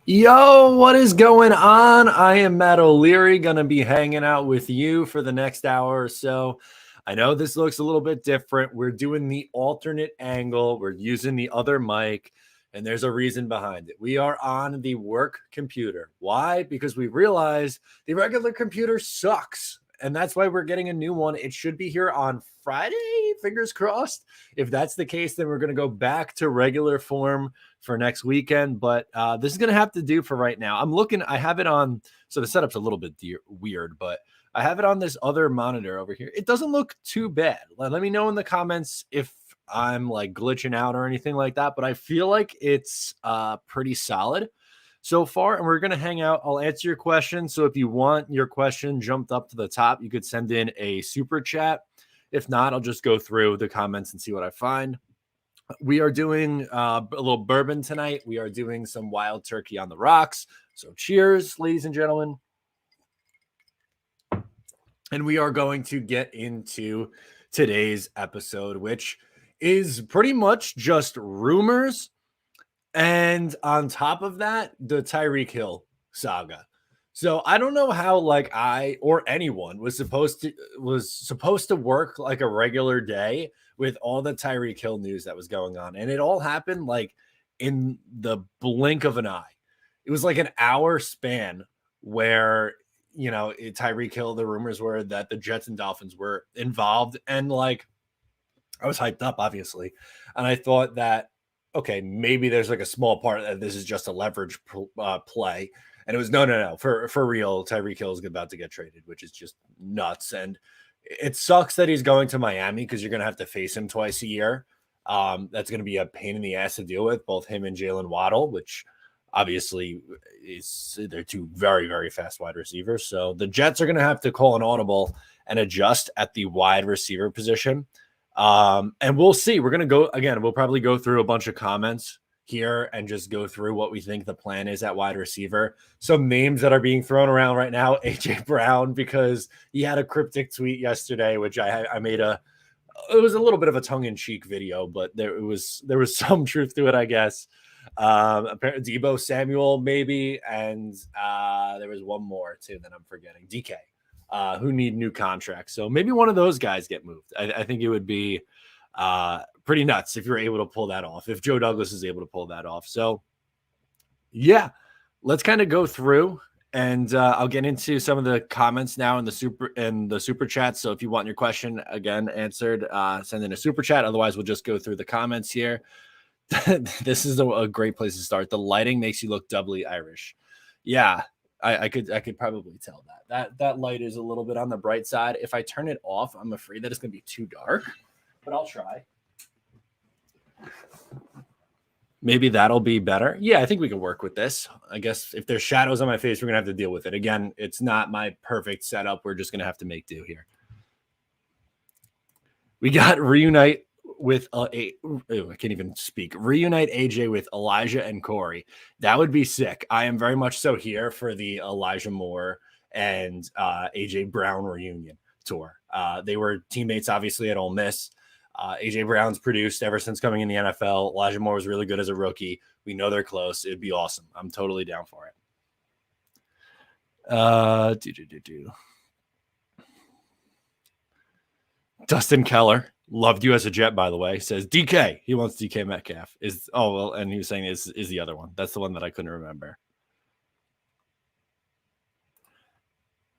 Yo, what is going on? I am Matt O'Leary, going to be hanging out with you for the next hour or so. I know this looks a little bit different. We're doing the alternate angle. We're using the other mic, and there's a reason behind it. We are on the work computer. Why? Because we realize the regular computer sucks, and that's why we're getting a new one. It should be here on Friday, fingers crossed. If that's the case, then we're going to go back to regular form for next weekend, but this is going to have to do for right now. I'm looking, I have it on, so the setup's a little bit weird, but I have it on this other monitor over here. It doesn't look too bad. Let me know in the comments if I'm like glitching out or anything like that, but I feel like it's pretty solid so far, and we're going to hang out. I'll answer your question. So if you want your question jumped up to the top, you could send in a super chat. If not, I'll just go through the comments and see what I find. We are doing a little bourbon tonight. We are doing some wild turkey on the rocks. So cheers, ladies and gentlemen. And we are going to get into today's episode, which is pretty much just rumors. And on top of that, the Tyreek Hill saga. So I don't know how like I or anyone was supposed to work like a regular day with all the Tyreek Hill news that was going on. And it all happened like in the blink of an eye. It was like an hour span where, you know, Tyreek Hill, the rumors were that the Jets and Dolphins were involved. And like, I was hyped up, obviously. And I thought that, okay, maybe there's like a small part that this is just a leverage play. And it was no. For real, Tyreek Hill is about to get traded, which is just nuts. And it sucks that he's going to Miami because you're going to have to face him twice a year. That's going to be a pain in the ass to deal with, both him and Jalen Waddle, which obviously they're two very, very fast wide receivers. So the Jets are going to have to call an audible and adjust at the wide receiver position. And we'll see. We're going to go again. We'll probably go through a bunch of comments here and just go through what we think the plan is at wide receiver. Some names that are being thrown around right now, AJ Brown, because he had a cryptic tweet yesterday, which I made it was a little bit of a tongue-in-cheek video, but there was some truth to it, I guess. Apparently Deebo Samuel, maybe, and there was one more too that I'm forgetting. DK, who need new contracts. So maybe one of those guys get moved. I think it would be pretty nuts if you're able to pull that off, if Joe Douglas is able to pull that off. So yeah, let's kind of go through and I'll get into some of the comments now in the super chat. So if you want your question again answered, send in a super chat. Otherwise, we'll just go through the comments here. This is a great place to start. The lighting makes you look doubly Irish. Yeah, I could probably tell that light is a little bit on the bright side. If I turn it off, I'm afraid that it's going to be too dark, but I'll try. Maybe that'll be better. Yeah, I think we can work with this. I guess if there's shadows on my face, we're going to have to deal with it. Again, it's not my perfect setup. We're just going to have to make do here. We got reunite with I can't even speak. Reunite AJ with Elijah and Corey. That would be sick. I am very much so here for the Elijah Moore and AJ Brown reunion tour. They were teammates, obviously, at Ole Miss. AJ Brown's produced ever since coming in the NFL. Elijah Moore was really good as a rookie. We know they're close. It'd be awesome. I'm totally down for it. Dustin Keller, loved you as a Jet, by the way, says DK. He wants DK Metcalf. And he was saying is the other one. That's the one that I couldn't remember.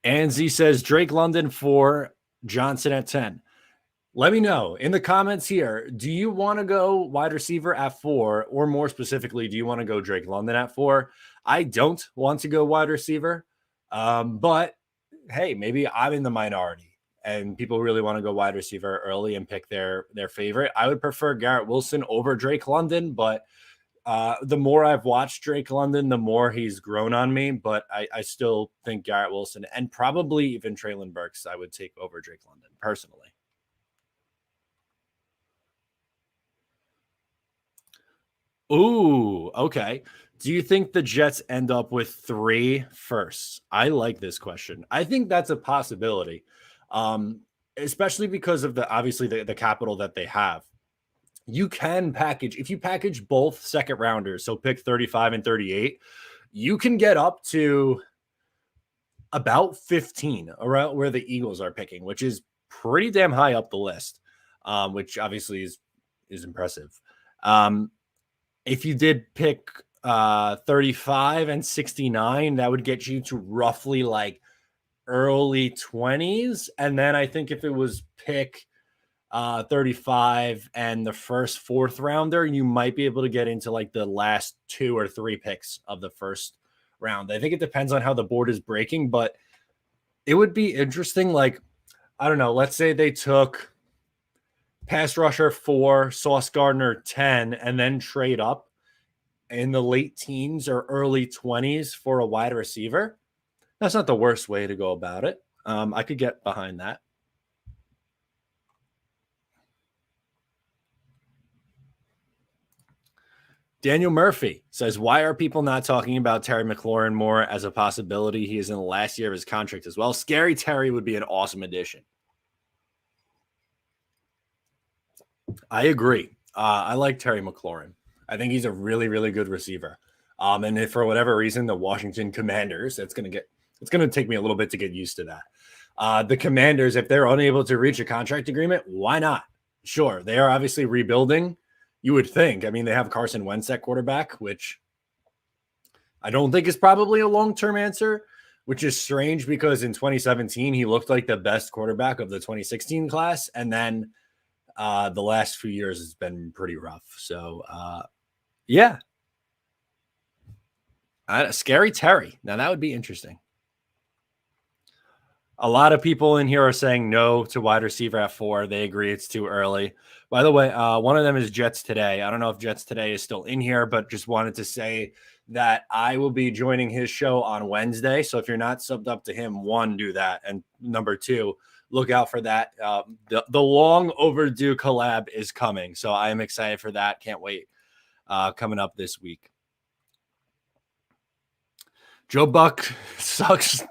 Anzi says Drake London for Johnson at 10. Let me know in the comments here. Do you want to go wide receiver at 4, or more specifically, do you want to go Drake London at 4? I don't want to go wide receiver, but hey, maybe I'm in the minority and people really want to go wide receiver early and pick their favorite. I would prefer Garrett Wilson over Drake London, but the more I've watched Drake London, the more he's grown on me. But I still think Garrett Wilson and probably even Treylon Burks I would take over Drake London personally. Ooh, okay. Do you think the Jets end up with 3 firsts? I like this question. I think that's a possibility, especially because of obviously the capital that they have. You can if you package both second rounders, so pick 35 and 38, you can get up to about 15 around where the Eagles are picking, which is pretty damn high up the list, which obviously is impressive. If you did pick 35 and 69, that would get you to roughly like early 20s. And then I think if it was pick 35 and the first 4th rounder, you might be able to get into like the last 2 or 3 picks of the first round. I think it depends on how the board is breaking, but it would be interesting. Like, I don't know, let's say they took pass rusher 4, Sauce Gardner 10, and then trade up in the late teens or early 20s for a wide receiver. That's not the worst way to go about it. I could get behind that. Daniel Murphy says, why are people not talking about Terry McLaurin more as a possibility? He is in the last year of his contract as well. Scary Terry would be an awesome addition. I agree. I like Terry McLaurin. I think he's a really, really good receiver. And if for whatever reason, the Washington Commanders, it's going to take me a little bit to get used to that. The Commanders, if they're unable to reach a contract agreement, why not? Sure. They are obviously rebuilding. You would think. I mean, they have Carson Wentz at quarterback, which I don't think is probably a long-term answer, which is strange because in 2017, he looked like the best quarterback of the 2016 class. And then the last few years has been pretty rough. So, yeah. Scary Terry. Now, that would be interesting. A lot of people in here are saying no to wide receiver at 4. They agree it's too early. By the way, one of them is Jets Today. I don't know if Jets Today is still in here, but just wanted to say that I will be joining his show on Wednesday. So if you're not subbed up to him, 1, do that. And number 2, look out for that. The long overdue collab is coming. So I am excited for that. Can't wait. Coming up this week. Joe Buck sucks.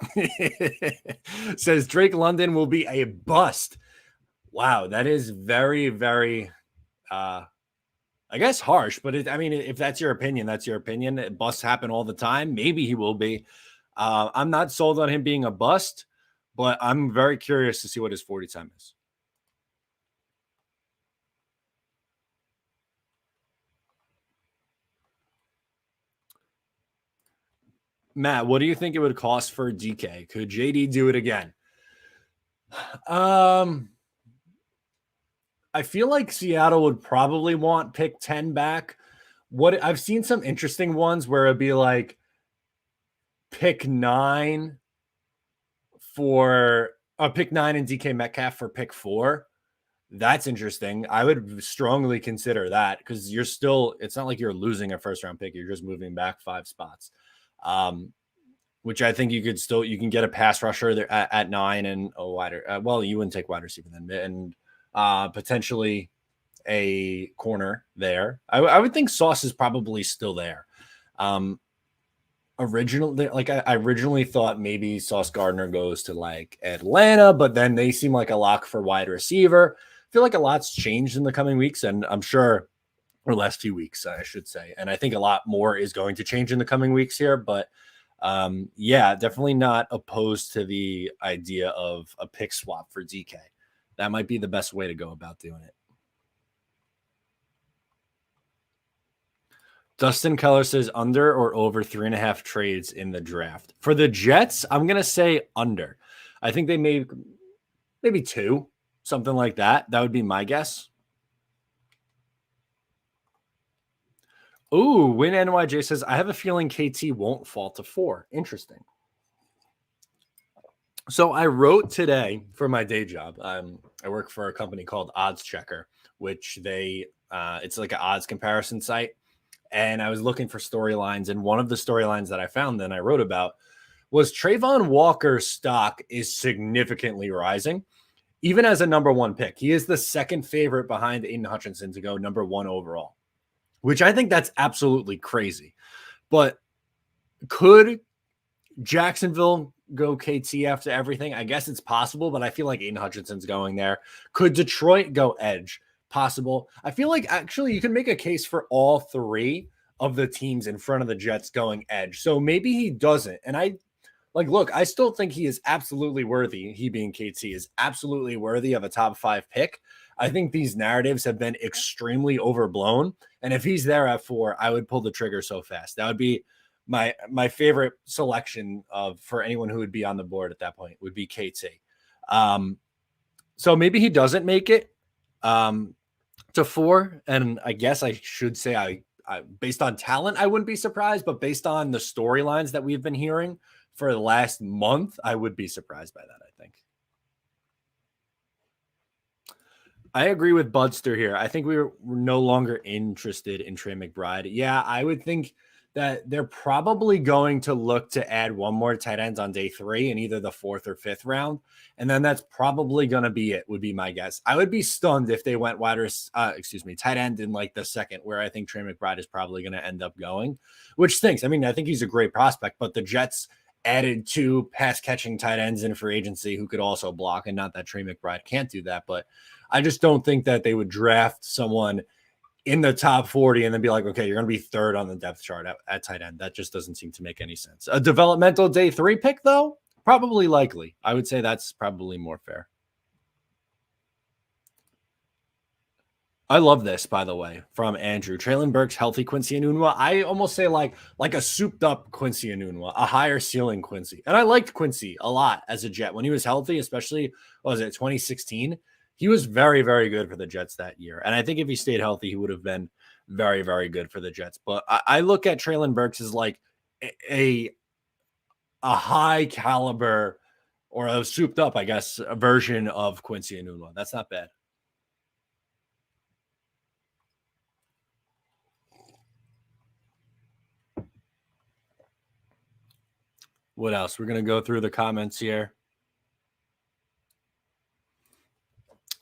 Says Drake London will be a bust. Wow, that is very, very, I guess harsh. But if that's your opinion, that's your opinion. Busts happen all the time. Maybe he will be. I'm not sold on him being a bust, but I'm very curious to see what his 40 time is. Matt, what do you think it would cost for DK? Could JD do it again? I feel like Seattle would probably want pick 10 back. What I've seen some interesting ones where it'd be like pick 9 for pick 9 and DK Metcalf for pick 4. That's interesting. I would strongly consider that because it's not like you're losing a first round pick. You're just moving back 5 spots. Which I think you can get a pass rusher there at 9 and a wider. Well, you wouldn't take wide receiver then, and potentially a corner there. I would think Sauce is probably still there. I originally thought maybe Sauce Gardner goes to like Atlanta, but then they seem like a lock for wide receiver. feel like a lot's changed in the coming weeks, and I'm sure, or last few weeks, I should say. And I think a lot more is going to change in the coming weeks here. But yeah, definitely not opposed to the idea of a pick swap for DK. That might be the best way to go about doing it. Dustin Keller says under or over 3.5 trades in the draft. For the Jets, I'm going to say under. I think they maybe 2, something like that. That would be my guess. Ooh, Win NYJ says, I have a feeling KT won't fall to 4. Interesting. So I wrote today for my day job. I work for a company called Odds Checker, which it's like an odds comparison site. And I was looking for storylines, and one of the storylines that I found and I wrote about was Trayvon Walker's stock is significantly rising, even as a number 1 pick. He is the second favorite behind Aiden Hutchinson to go number 1 overall, which I think that's absolutely crazy. But could Jacksonville go KT after everything? I guess it's possible, but I feel like Aiden Hutchinson's going there. Could Detroit go edge? Possible. I feel like actually you can make a case for all 3 of the teams in front of the Jets going edge. So maybe he doesn't. And look, I still think he is absolutely worthy. He being KT is absolutely worthy of a top 5 pick. I think these narratives have been extremely overblown. And if he's there at 4, I would pull the trigger so fast. That would be my favorite selection for anyone who would be on the board at that point would be KT. So maybe he doesn't make it to 4. And I guess I should say I based on talent, I wouldn't be surprised, but based on the storylines that we've been hearing for the last month, I would be surprised by that, I think. I agree with Budster here. I think we're no longer interested in Trey McBride. Yeah, I would think that they're probably going to look to add one more tight end on day 3 in either the 4th or 5th round. And then that's probably going to be it, would be my guess. I would be stunned if they went tight end in like the 2nd, where I think Trey McBride is probably going to end up going, which stinks. I mean, I think he's a great prospect, but the Jets added 2 pass catching tight ends in free agency who could also block, and not that Trey McBride can't do that, but I just don't think that they would draft someone in the top 40 and then be like, okay, you're going to be 3rd on the depth chart at tight end. That just doesn't seem to make any sense. A developmental day 3 pick, though, probably likely. I would say that's probably more fair. I love this, by the way, from Andrew. Traylon Burks, healthy Quincy Enunwa. I almost say like a souped-up Quincy Enunwa, a higher ceiling Quincy. And I liked Quincy a lot as a Jet. When he was healthy, especially, 2016, he was very, very good for the Jets that year. And I think if he stayed healthy, he would have been very, very good for the Jets. But I look at Traylon Burks as like a high caliber or a souped up, I guess, a version of Quincy Enunwa. That's not bad. What else? We're going to go through the comments here.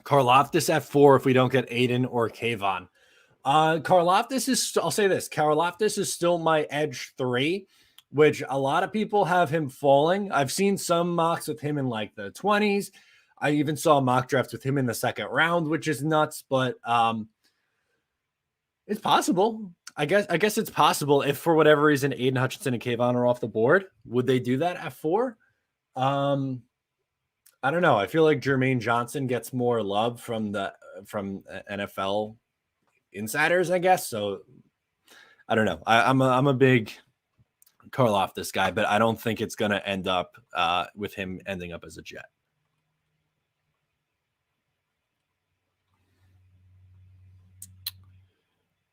Karlaftis at 4 if we don't get Aiden or Kayvon. Karlaftis is, I'll say this, Karlaftis is still my edge 3, which a lot of people have him falling. I've seen some mocks with him in like the 20s. I even saw a mock draft with him in the 2nd round, which is nuts, but it's possible. I guess it's possible if for whatever reason Aiden Hutchinson and Kayvon are off the board. Would they do that at 4? I don't know. I feel like Jermaine Johnson gets more love from NFL insiders, I guess. So I don't know. I'm a big Karlaftis guy, but I don't think it's going to end up with him ending up as a Jet.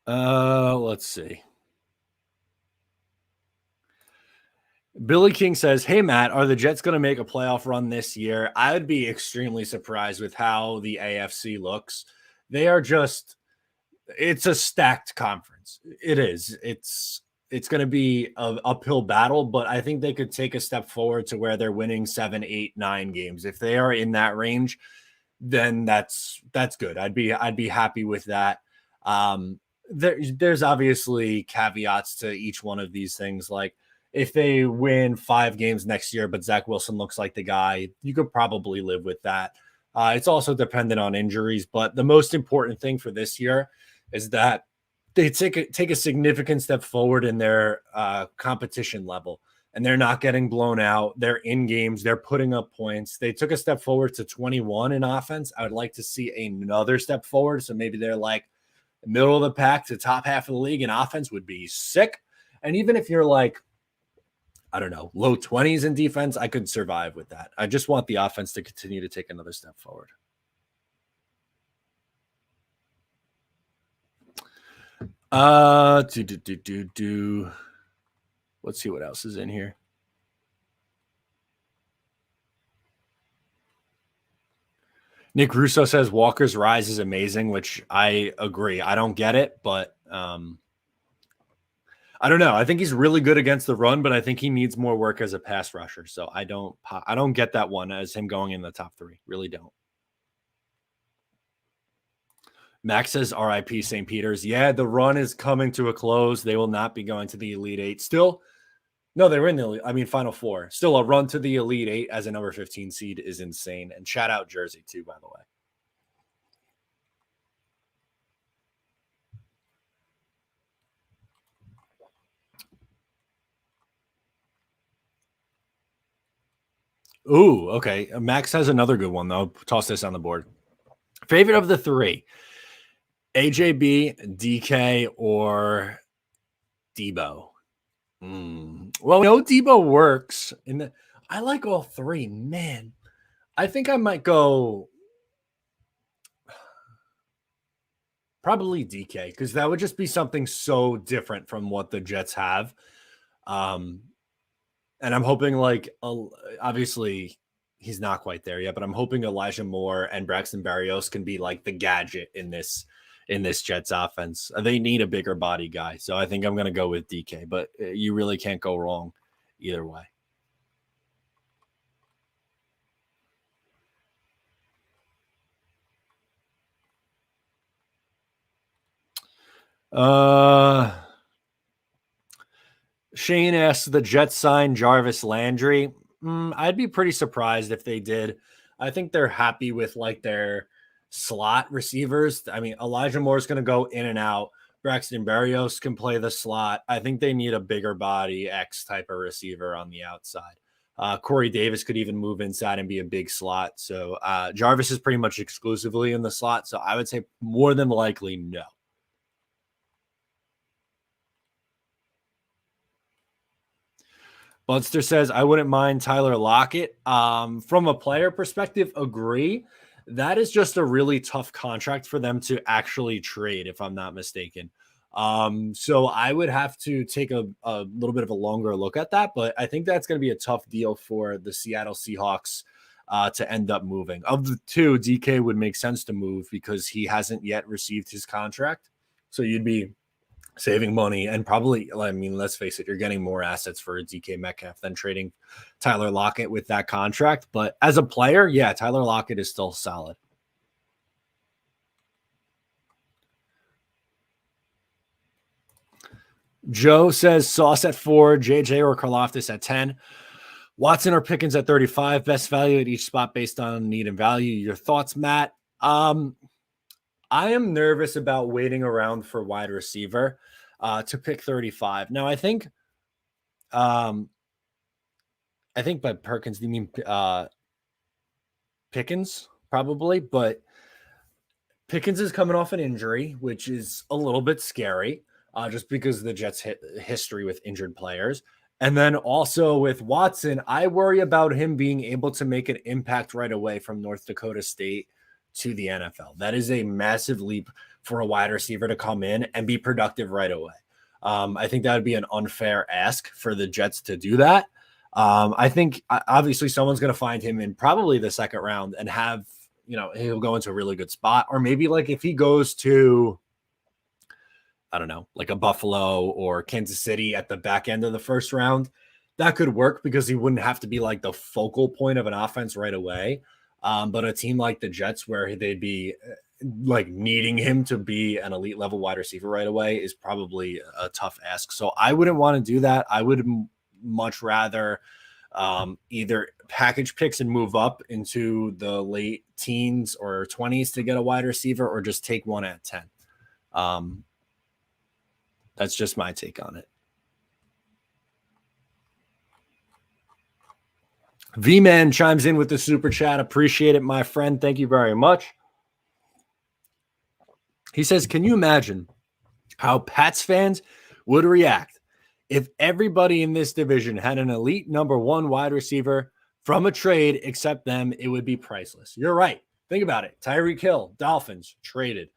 Let's see. Billy King says, hey, Matt, are the Jets going to make a playoff run this year? I would be extremely surprised with how the AFC looks. They are it's a stacked conference. It is. It's going to be an uphill battle, but I think they could take a step forward to where they're winning 7, 8, 9 games. If they are in that range, then that's good. I'd be happy with that. There's obviously caveats to each one of these things. Like if they win 5 games next year, but Zach Wilson looks like the guy, you could probably live with that. It's also dependent on injuries, but the most important thing for this year is that they take a significant step forward in their competition level, and they're not getting blown out. They're in games. They're putting up points. They took a step forward to 21 in offense. I would like to see another step forward. So maybe they're like middle of the pack to top half of the league in offense would be sick. And even if you're like, I don't know, low 20s in defense, I could survive with that. I just want the offense to continue to take another step forward. Let's see what else is in here. Nick Russo says Walker's rise is amazing, which I agree. I don't get it, but I don't know. I think he's really good against the run, but I think he needs more work as a pass rusher. So I don't get that one as him going in the top 3. Really don't. Max says RIP St. Peter's. Yeah, the run is coming to a close. They will not be going to the Elite 8. Still, no, they were in the Final 4. Still, a run to the Elite 8 as a number 15 seed is insane. And shout out Jersey, too, by the way. Ooh, okay. Max has another good one, though. Toss this on the board. Favorite of the 3, AJB, DK, or Debo? Well, we know Debo works. I like all 3. Man, I think I might go probably DK because that would just be something so different from what the Jets have. And I'm hoping, like, obviously he's not quite there yet, but I'm hoping Elijah Moore and Braxton Berrios can be like the gadget in this Jets offense. They need a bigger body guy. So I think I'm going to go with DK, but you really can't go wrong either way. Shane asks, the Jets sign Jarvis Landry. I'd be pretty surprised if they did. I think they're happy with like their slot receivers. I mean, Elijah Moore is going to go in and out. Braxton Berrios can play the slot. I think they need a bigger body X type of receiver on the outside. Corey Davis could even move inside and be a big slot. So Jarvis is pretty much exclusively in the slot. So I would say more than likely no. Budster says, I wouldn't mind Tyler Lockett. From a player perspective, agree. That is just a really tough contract for them to actually trade, if I'm not mistaken. So I would have to take a little bit of a longer look at that, but I think that's going to be a tough deal for the Seattle Seahawks to end up moving. Of the 2, DK would make sense to move because he hasn't yet received his contract. So you'd be saving money and probably, I mean, let's face it, you're getting more assets for a DK Metcalf than trading Tyler Lockett with that contract. But as a player, yeah, Tyler Lockett is still solid. Joe says Sauce at 4, JJ or Karlaftis at 10, Watson or Pickens at 35, best value at each spot based on need and value. Your thoughts, Matt? I am nervous about waiting around for wide receiver to pick 35. Now, I think by Perkins, you mean Pickens probably, but Pickens is coming off an injury, which is a little bit scary just because of the Jets' history with injured players. And then also with Watson, I worry about him being able to make an impact right away from North Dakota State to the NFL. That is a massive leap for a wide receiver to come in and be productive right away. I think that would be an unfair ask for the Jets to do that. I think obviously someone's going to find him in probably the second round and have, he'll go into a really good spot. Or maybe like if he goes to, I don't know, like a Buffalo or Kansas City at the back end of the first round, that could work because he wouldn't have to be like the focal point of an offense right away. But a team like the Jets, where they'd be like needing him to be an elite level wide receiver right away, is probably a tough ask. So I wouldn't want to do that. I would much rather either package picks and move up into the late teens or 20s to get a wide receiver, or just take one at 10. That's just my take on it. V-Man chimes in with the super chat. Appreciate it, my friend. Thank you very much. He says, can you imagine how Pats fans would react if everybody in this division had an elite number one wide receiver from a trade except them? It would be priceless. You're right. Think about it. Tyreek Hill, Dolphins, traded.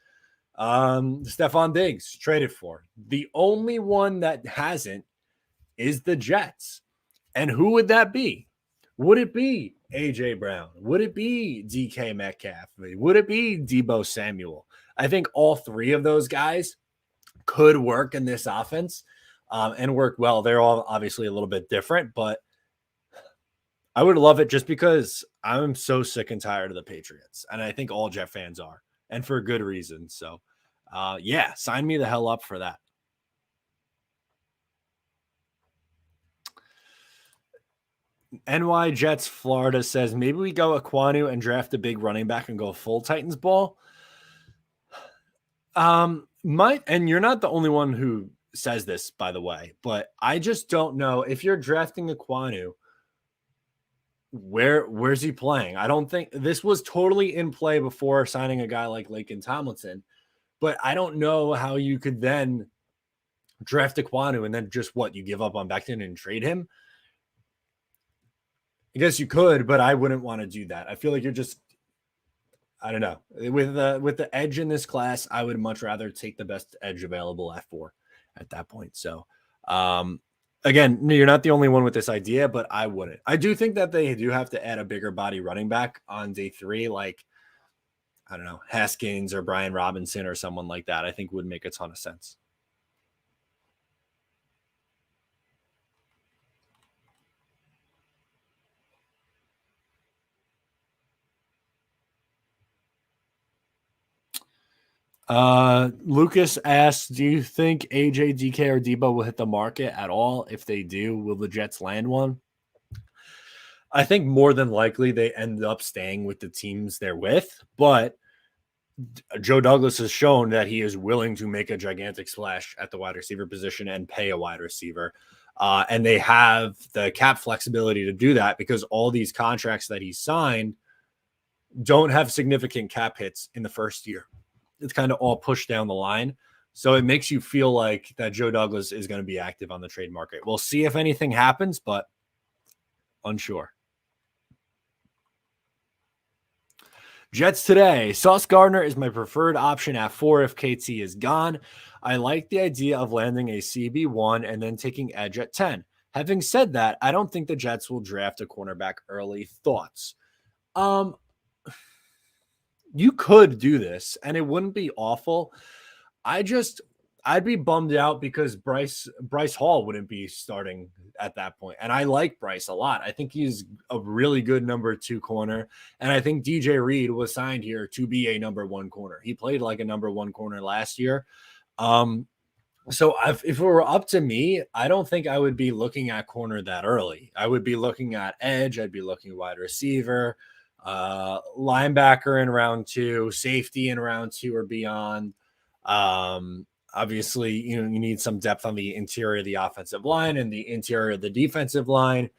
Stephon Diggs, traded for. The only one that hasn't is the Jets. And who would that be? Would it be A.J. Brown? Would it be DK Metcalf? Would it be Deebo Samuel? I think all three of those guys could work in this offense and work well. They're all obviously a little bit different, but I would love it just because I'm so sick and tired of the Patriots. And I think all Jet fans are, and for good reason. So, yeah, sign me the hell up for that. NY Jets Florida says, maybe we go Aquanu and draft a big running back and go full Titans ball. And you're not the only one who says this, by the way, but I just don't know if you're drafting Aquanu, where's he playing? I don't think this was totally in play before signing a guy like Laken Tomlinson, but I don't know how you could then draft Aquanu and then just you give up on Becton and trade him. I guess you could, but I wouldn't want to do that. I feel like you're just, I don't know. With the edge in this class, I would much rather take the best edge available at 4 at that point. So, again, you're not the only one with this idea, but I wouldn't. I do think that they do have to add a bigger body running back on day 3, like, I don't know, Haskins or Brian Robinson or someone like that. I think would make a ton of sense. Lucas asks, do you think AJ, DK, or Deebo will hit the market at all? If they do, will the Jets land one? I think more than likely they end up staying with the teams they're with, but Joe Douglas has shown that he is willing to make a gigantic splash at the wide receiver position and pay a wide receiver. And they have the cap flexibility to do that because all these contracts that he signed don't have significant cap hits in the first year. It's kind of all pushed down the line. So it makes you feel like that Joe Douglas is going to be active on the trade market. We'll see if anything happens, but unsure. Jets today. Sauce Gardner is my preferred option at 4 if KT is gone. I like the idea of landing a CB1 and then taking edge at 10. Having said that, I don't think the Jets will draft a cornerback early. Thoughts? You could do this, and it wouldn't be awful. I'd be bummed out because Bryce Hall wouldn't be starting at that point. And I like Bryce a lot. I think he's a really good number 2 corner. And I think DJ Reed was signed here to be a number 1 corner. He played like a number 1 corner last year. So if it were up to me, I don't think I would be looking at corner that early. I would be looking at edge. I'd be looking wide receiver, linebacker in round 2, safety in round 2 or beyond. Obviously, you need some depth on the interior of the offensive line and the interior of the defensive line.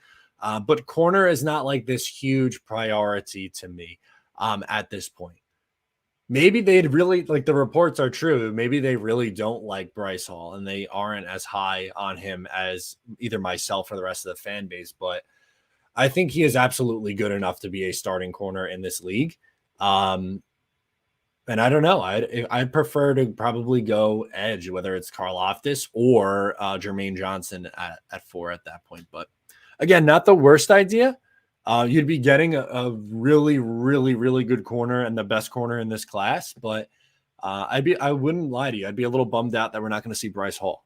But corner is not like this huge priority to me at this point. Maybe they'd really, like, the reports are true. Maybe they really don't like Bryce Hall and they aren't as high on him as either myself or the rest of the fan base. But I think he is absolutely good enough to be a starting corner in this league. And I don't know. I'd prefer to probably go edge, whether it's Karlaftis or Jermaine Johnson at 4 at that point. But again, not the worst idea. You'd be getting a really, really, really good corner and the best corner in this class. But I wouldn't lie to you. I'd be a little bummed out that we're not going to see Bryce Hall.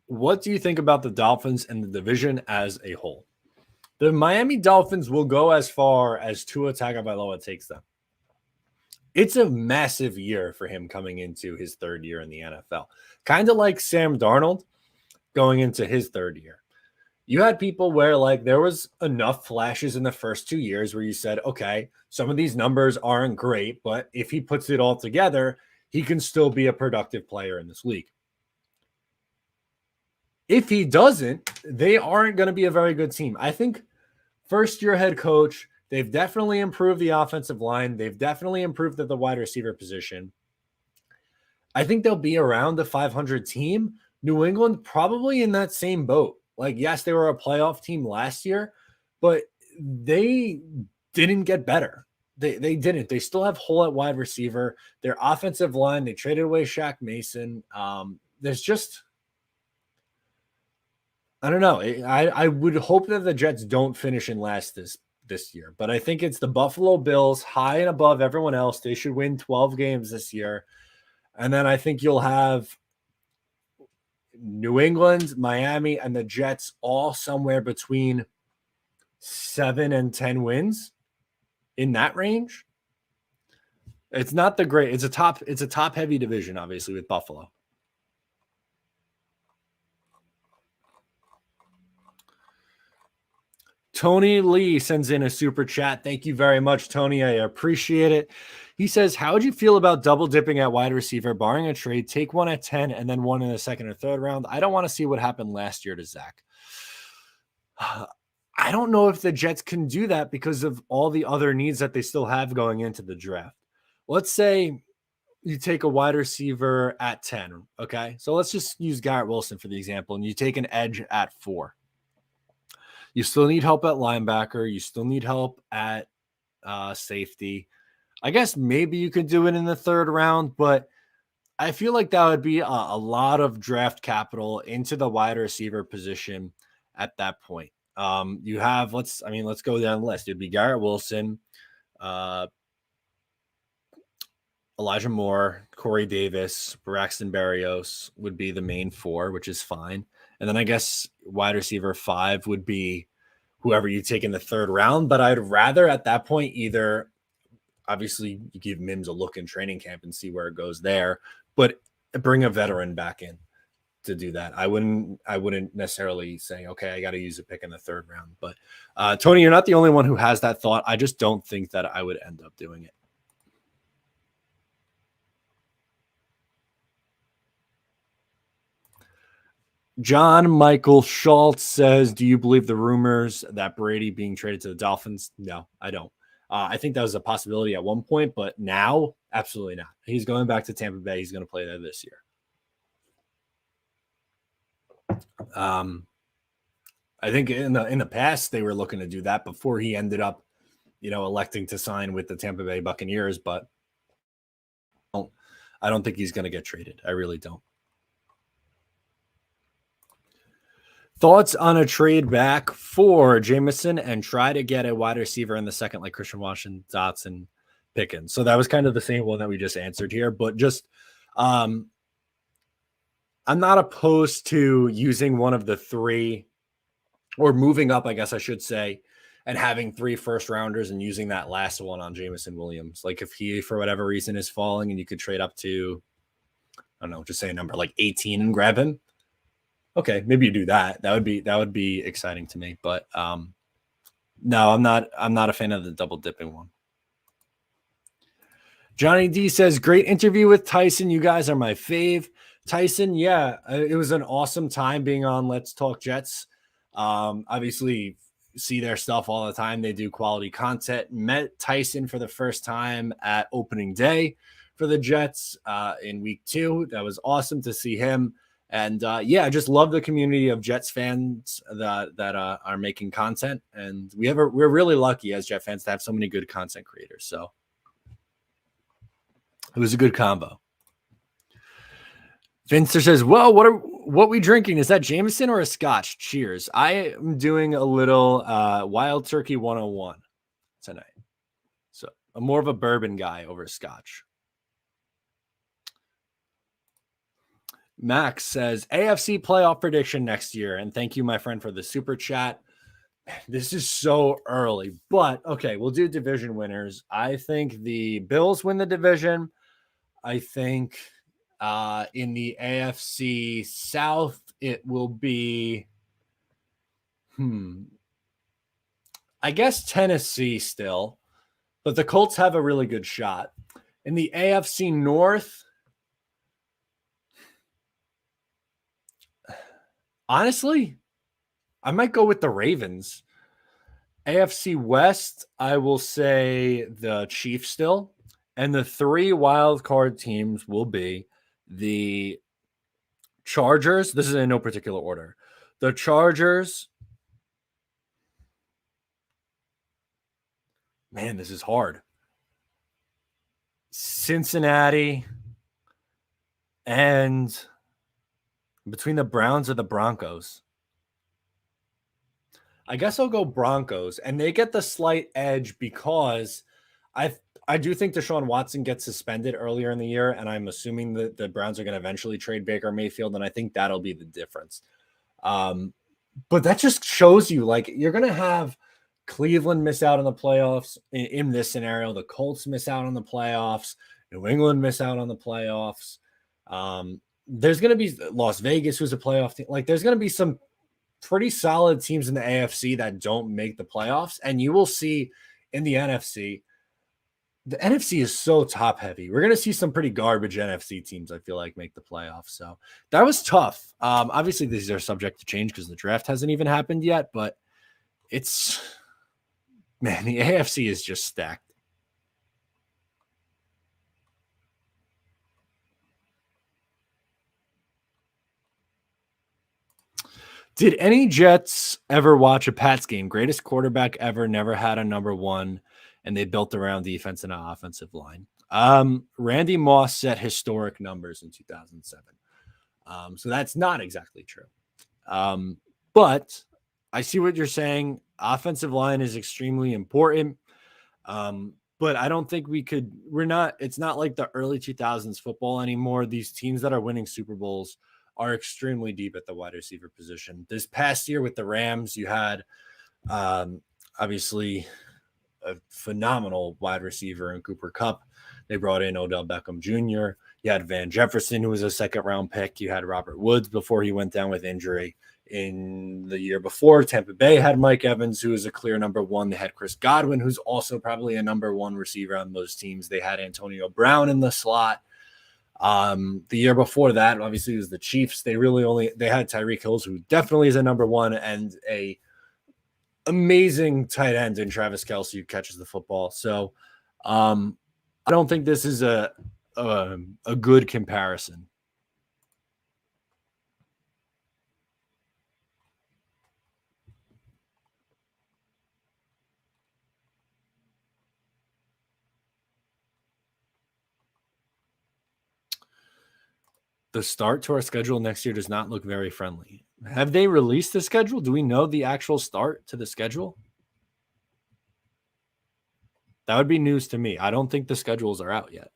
What do you think about the Dolphins and the division as a whole? The Miami Dolphins will go as far as Tua Tagovailoa takes them. It's a massive year for him coming into his third year in the NFL. Kind of like Sam Darnold going into his third year. You had people where like there was enough flashes in the first 2 years where you said, okay, some of these numbers aren't great, but if he puts it all together, he can still be a productive player in this league. If he doesn't, they aren't going to be a very good team. I think first year head coach, they've definitely improved the offensive line. They've definitely improved at the wide receiver position. I think they'll be around the 500 team. New England probably in that same boat. Like, yes, they were a playoff team last year, but they didn't get better. They didn't. They still have hole at wide receiver. Their offensive line, they traded away Shaq Mason. There's just, I don't know. I would hope that the Jets don't finish in last this year, but I think it's the Buffalo Bills high and above everyone else. They should win 12 games this year. And then I think you'll have New England, Miami, and the Jets all somewhere between 7 and 10 wins in that range. It's not the great. It's a top heavy division, obviously, with Buffalo. Tony Lee sends in a super chat. Thank you very much, Tony. I appreciate it. He says, how would you feel about double dipping at wide receiver, barring a trade, take one at 10 and then one in the second or third round? I don't want to see what happened last year to Zach. I don't know if the Jets can do that because of all the other needs that they still have going into the draft. Let's say you take a wide receiver at 10, okay? So let's just use Garrett Wilson for the example, and you take an edge at 4. You still need help at linebacker. You still need help at safety. I guess maybe you could do it in the third round, but I feel like that would be a lot of draft capital into the wide receiver position at that point. You have, let's go down the list. It'd be Garrett Wilson, Elijah Moore, Corey Davis, Braxton Berrios would be the main 4, which is fine. And then I guess wide receiver 5 would be whoever you take in the third round. But I'd rather at that point either, obviously, you give Mims a look in training camp and see where it goes there, but bring a veteran back in to do that. I wouldn't necessarily say, okay, I got to use a pick in the third round. But Tony, you're not the only one who has that thought. I just don't think that I would end up doing it. John Michael Schultz says, do you believe the rumors that Brady being traded to the Dolphins? No, I don't. I think that was a possibility at one point, but now, absolutely not. He's going back to Tampa Bay. He's going to play there this year. I think in the past, they were looking to do that before he ended up, electing to sign with the Tampa Bay Buccaneers, but I don't think he's going to get traded. I really don't. Thoughts on a trade back for Jameson and try to get a wide receiver in the second, like Christian Washington, Dotson, Pickens. So that was kind of the same one that we just answered here, but just I'm not opposed to using one of the 3 or moving up, I guess I should say, and having 3 first rounders and using that last one on Jameson Williams. Like if he, for whatever reason, is falling and you could trade up to, I don't know, just say a number like 18 and grab him. Okay, maybe you do that. That would be exciting to me. But no, I'm not a fan of the double dipping one. Johnny D says, great interview with Tyson. You guys are my fave. Tyson, yeah, it was an awesome time being on Let's Talk Jets. Obviously, see their stuff all the time. They do quality content. Met Tyson for the first time at opening day for the Jets in week 2. That was awesome to see him. And I just love the community of Jets fans that are making content, and we're really lucky as Jet fans to have so many good content creators. So it was a good combo. Vincer says, "Well, what we drinking? Is that Jameson or a Scotch? Cheers!" I am doing a little Wild Turkey 101 tonight, so I'm more of a bourbon guy over Scotch. Max says, AFC playoff prediction next year. And thank you, my friend, for the super chat. This is so early, but okay, we'll do division winners. I think the Bills win the division. I think in the AFC South, it will be, I guess Tennessee still, but the Colts have a really good shot. In the AFC North, honestly, I might go with the Ravens. AFC West, I will say the Chiefs still. And the 3 wild card teams will be the Chargers. This is in no particular order. The Chargers. Man, this is hard. Cincinnati and between the Browns or the Broncos. I guess I'll go Broncos, and they get the slight edge because I do think Deshaun Watson gets suspended earlier in the year, and I'm assuming that the Browns are going to eventually trade Baker Mayfield, and I think that'll be the difference. But that just shows you, like, you're going to have Cleveland miss out on the playoffs in this scenario. The Colts miss out on the playoffs. New England miss out on the playoffs. There's going to be Las Vegas, who's a playoff team. Like, there's going to be some pretty solid teams in the AFC that don't make the playoffs. And you will see in the NFC, the NFC is so top heavy. We're going to see some pretty garbage NFC teams, I feel like, make the playoffs. So that was tough. Obviously, these are subject to change because the draft hasn't even happened yet. But it's, man, the AFC is just stacked. Did any Jets ever watch a Pats game? Greatest quarterback ever, never had a number one, and they built around defense and an offensive line. Randy Moss set historic numbers in 2007. So that's not exactly true. But I see what you're saying. Offensive line is extremely important. But I don't think it's not like the early 2000s football anymore. These teams that are winning Super Bowls are extremely deep at the wide receiver position. This past year with the Rams, you had obviously a phenomenal wide receiver in Cooper Kupp. They brought in Odell Beckham Jr. You had Van Jefferson, who was a second-round pick. You had Robert Woods before he went down with injury. In the year before, Tampa Bay had Mike Evans, who was a clear number one. They had Chris Godwin, who's also probably a number one receiver on those teams. They had Antonio Brown in the slot. The year before that, obviously, it was the Chiefs. They had Tyreek Hill, who definitely is a number one, and a amazing tight end in Travis Kelce, who catches the football. So I don't think this is a good comparison. The start to our schedule next year does not look very friendly. Have they released the schedule? Do we know the actual start to the schedule? That would be news to me. I don't think the schedules are out yet.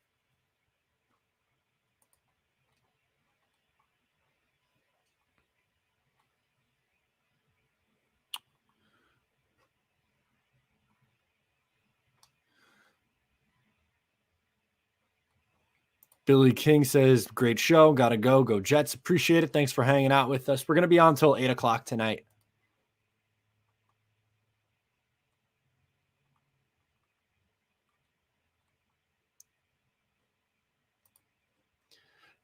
Billy King says, great show. Gotta go. Go Jets. Appreciate it. Thanks for hanging out with us. We're going to be on until 8 o'clock tonight.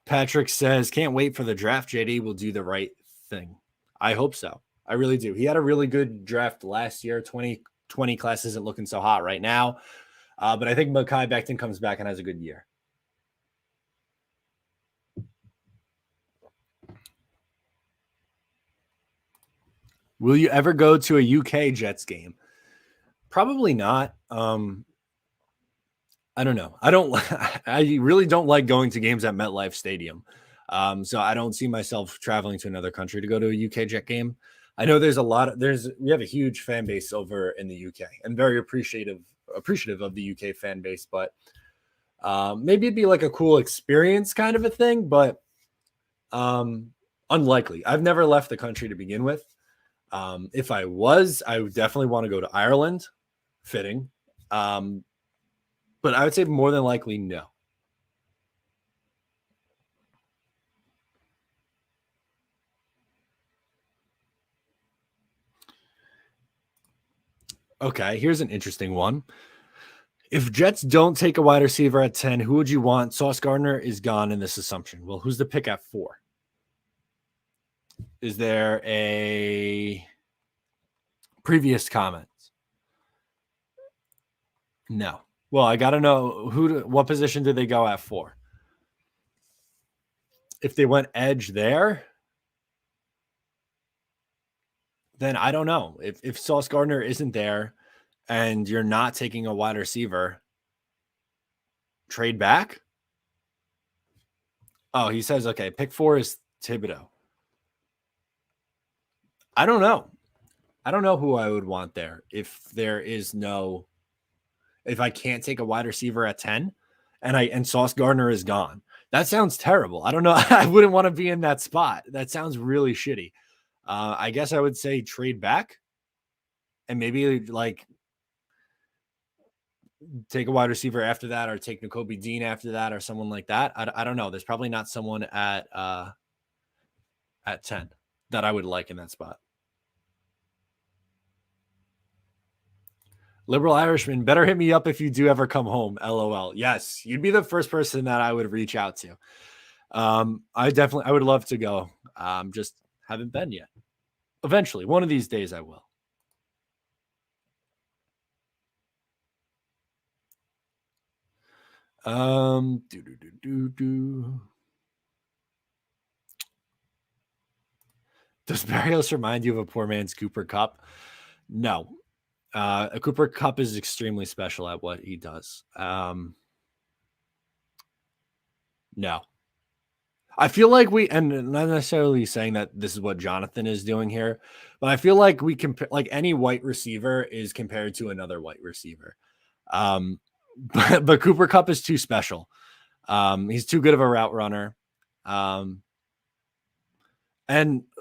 Patrick says, can't wait for the draft. JD will do the right thing. I hope so. I really do. He had a really good draft last year. 2020 class isn't looking so hot right now. But I think Mekhi Becton comes back and has a good year. Will you ever go to a UK Jets game? Probably not. I don't know. I really don't like going to games at MetLife Stadium. So I don't see myself traveling to another country to go to a UK Jet game. I know we have a huge fan base over in the UK and very appreciative of the UK fan base, but maybe it'd be like a cool experience kind of a thing, but unlikely. I've never left the country to begin with. If I was, I would definitely want to go to Ireland. Fitting. But I would say more than likely no. Okay, here's an interesting one. If Jets don't take a wide receiver at 10, who would you want? Sauce Gardner is gone in this assumption. Well, who's the pick at 4? Is there a previous comments? No. Well, I got to know what position did they go at 4? If they went edge there, then I don't know. If Sauce Gardner isn't there and you're not taking a wide receiver, trade back? Oh, he says, okay, pick 4 is Thibodeau. I don't know. I don't know who I would want there if I can't take a wide receiver at 10 and Sauce Gardner is gone. That sounds terrible. I don't know. I wouldn't want to be in that spot. That sounds really shitty. I guess I would say trade back and maybe like take a wide receiver after that or take Nakobe Dean after that or someone like that. I don't know. There's probably not someone at 10 that I would like in that spot. Liberal Irishman, better hit me up if you do ever come home. LOL. Yes, you'd be the first person that I would reach out to. I would love to go. Just haven't been yet. Eventually, one of these days I will. Does Barrios remind you of a poor man's Cooper Kupp? No. A Cooper Kupp is extremely special at what he does. No. I feel like and not necessarily saying that this is what Jonathan is doing here, but I feel like we compare, like any white receiver is compared to another white receiver. But Cooper Kupp is too special. He's too good of a route runner. And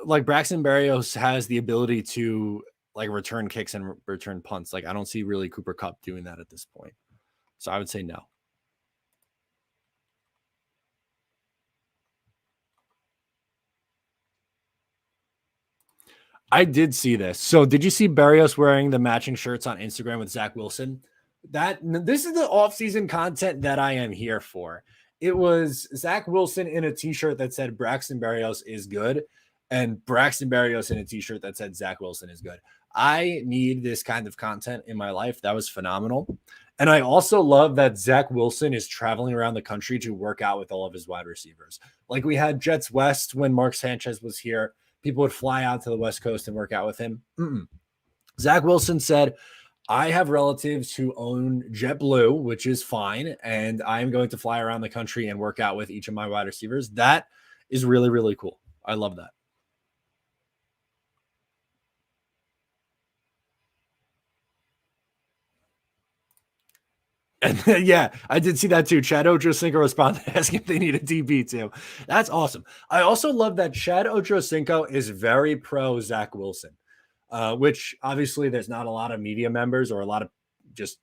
like Braxton Berrios has the ability to like return kicks and return punts. Like I don't see really Cooper Kupp doing that at this point. So I would say no. I did see this. So did you see Berrios wearing the matching shirts on Instagram with Zach Wilson? This is the offseason content that I am here for. It was Zach Wilson in a t-shirt that said Braxton Berrios is good and Braxton Berrios in a t-shirt that said Zach Wilson is good. I need this kind of content in my life. That was phenomenal. And I also love that Zach Wilson is traveling around the country to work out with all of his wide receivers. Like we had Jets West when Mark Sanchez was here. People would fly out to the West Coast and work out with him. Zach Wilson said, I have relatives who own JetBlue, which is fine, and I'm going to fly around the country and work out with each of my wide receivers. That is really, really cool. I love that. And yeah, I did see that too. Chad Ochocinco responded asking if they need a DB too. That's awesome. I also love that Chad Ochocinco is very pro Zach Wilson, which obviously there's not a lot of media members or a lot of just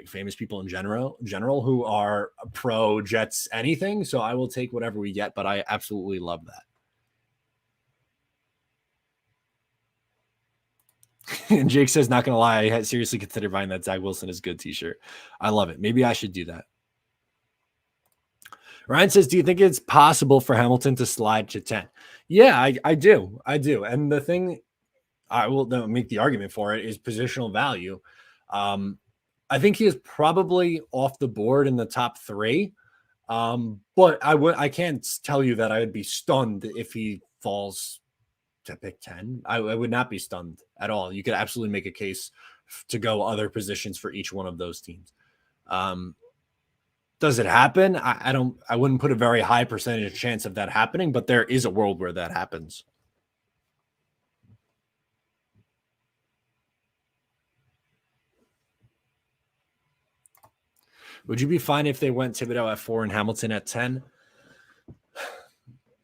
famous people in general who are pro Jets anything. So I will take whatever we get, but I absolutely love that. And Jake says, not going to lie, I had seriously considered buying that Zach Wilson is good t-shirt. I love it. Maybe I should do that. Ryan says, do you think it's possible for Hamilton to slide to 10? Yeah, I do. I do. And the thing I will make the argument for it is positional value. I think he is probably off the board in the top 3. But I can't tell you that I would be stunned if he falls to pick 10. I would not be stunned at all. You could absolutely make a case to go other positions for each one of those teams. Does it happen? I wouldn't put a very high percentage chance of that happening, but there is a world where that happens. Would you be fine if they went Thibodeau at 4 and Hamilton at 10?